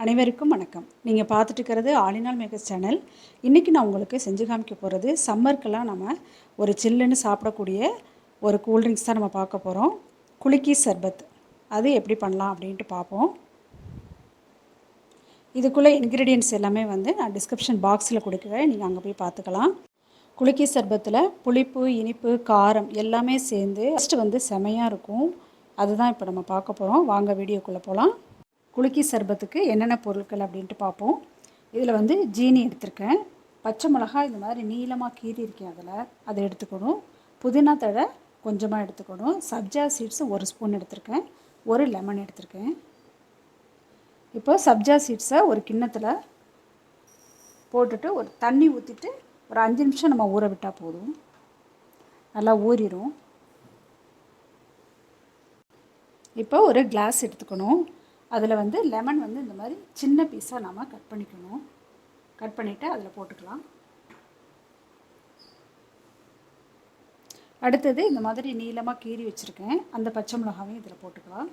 அனைவருக்கும் வணக்கம். நீங்கள் பார்த்துட்டு இருக்கிறது all in all makers channel. இன்றைக்கி நான் உங்களுக்கு செஞ்சு காமிக்க போகிறது சம்மருக்கெல்லாம் நம்ம ஒரு சில்லுன்னு சாப்பிடக்கூடிய ஒரு கூல்ட்ரிங்க்ஸ் தான் நம்ம பார்க்க போகிறோம். குலுக்கி சர்பத். அது எப்படி பண்ணலாம் அப்படின்ட்டு பார்ப்போம். இதுக்குள்ளே இன்க்ரீடியன்ட்ஸ் எல்லாமே நான் டிஸ்கிரிப்ஷன் பாக்ஸில் கொடுக்குறேன், நீங்கள் அங்கே போய் பார்த்துக்கலாம். குலுக்கி சர்பத்தில் புளிப்பு, இனிப்பு, காரம் எல்லாமே சேர்ந்து ஃபஸ்ட்டு செமையாக இருக்கும். அதுதான் இப்போ நம்ம பார்க்க போகிறோம். வாங்க வீடியோக்குள்ளே போகலாம். குலுக்கி சர்பத்துக்கு என்னென்ன பொருட்கள் அப்படின்ட்டு பார்ப்போம். இதில் ஜீனி எடுத்திருக்கேன், பச்சை மிளகாய் இந்த மாதிரி நீளமாக கீறி இருக்கேன், அதை எடுத்துக்கணும். புதினா தழை கொஞ்சமாக எடுத்துக்கணும். சப்ஜா சீட்ஸு 1 ஸ்பூன் எடுத்திருக்கேன். ஒரு லெமன் எடுத்திருக்கேன். இப்போ சப்ஜா சீட்ஸை ஒரு கிண்ணத்தில் போட்டுட்டு ஒரு தண்ணி ஊற்றிட்டு ஒரு 5 நிமிஷம் நம்ம ஊற விட்டால் போதும், நல்லா ஊறிடும். இப்போ ஒரு கிளாஸ் எடுத்துக்கணும். அதில் லெமன் இந்த மாதிரி சின்ன பீஸாக நாம் கட் பண்ணிக்கணும். கட் பண்ணிவிட்டு அதில் போட்டுக்கலாம். அடுத்தது இந்த மாதிரி நீளமாக கீறி வச்சுருக்கேன், அந்த பச்சை மிளகாவையும் இதில் போட்டுக்கலாம்.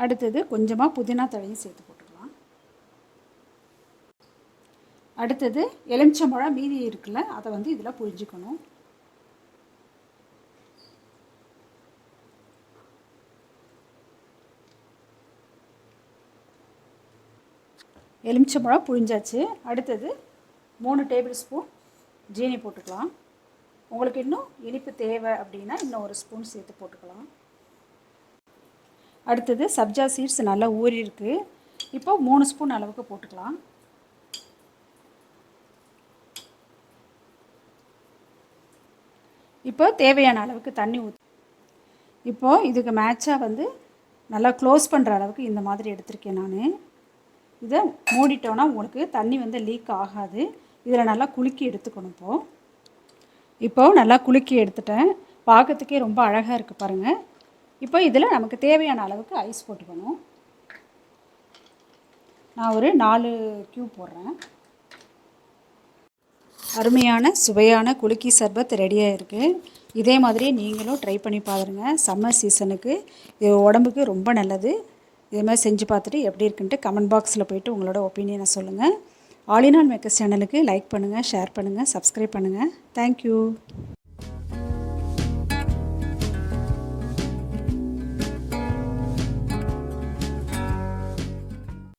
அடுத்தது கொஞ்சமாக புதினா தழையும் சேர்த்து போட்டுக்கலாம். அடுத்தது எலுமிச்சம்பழம் மீதி இருக்குல்ல, அதை இதில் புழிஞ்சிக்கணும். எலுமிச்சம்பழம் புழிஞ்சாச்சு. அடுத்தது 3 டேபிள் ஸ்பூன் ஜீனி போட்டுக்கலாம். உங்களுக்கு இன்னும் இனிப்பு தேவை அப்படின்னா இன்னும் 1 ஸ்பூன் சேர்த்து போட்டுக்கலாம். அடுத்தது சப்ஜா சீட்ஸ் நல்லா ஊறி இருக்குது. இப்போ 3 ஸ்பூன் அளவுக்கு போட்டுக்கலாம். இப்போ தேவையான அளவுக்கு தண்ணி ஊற்றி இப்போது இதுக்கு மேட்சாக நல்லா க்ளோஸ் பண்ணுற அளவுக்கு இந்த மாதிரி எடுத்திருக்கேன் நான். இதை மூடிட்டோன்னா உங்களுக்கு தண்ணி லீக் ஆகாது. இதில் நல்லா குலுக்கி எடுத்துக்கணும். இப்போது நல்லா குலுக்கி எடுத்துட்டேன். பார்க்கறதுக்கே ரொம்ப அழகாக இருக்குது பாருங்கள். இப்போ இதில் நமக்கு தேவையான அளவுக்கு ஐஸ் போட்டுக்கணும். நான் ஒரு 4 கியூப் போடுறேன். அருமையான சுவையான குலுக்கி சர்பத் ரெடியாக இருக்குது. இதே மாதிரி நீங்களும் ட்ரை பண்ணி பாருங்கள். சம்மர் சீசனுக்கு இது உடம்புக்கு ரொம்ப நல்லது. இதே மாதிரி செஞ்சு பார்த்துட்டு எப்படி இருக்குன்ட்டு கமெண்ட் பாக்ஸில் போய்ட்டு உங்களோட ஒப்பீனியனை சொல்லுங்கள். ஆல் இன் ஆல் மேக்கர்ஸ் சேனலுக்கு லைக் பண்ணுங்கள், ஷேர் பண்ணுங்கள், சப்ஸ்கிரைப் பண்ணுங்கள். தேங்க்யூ.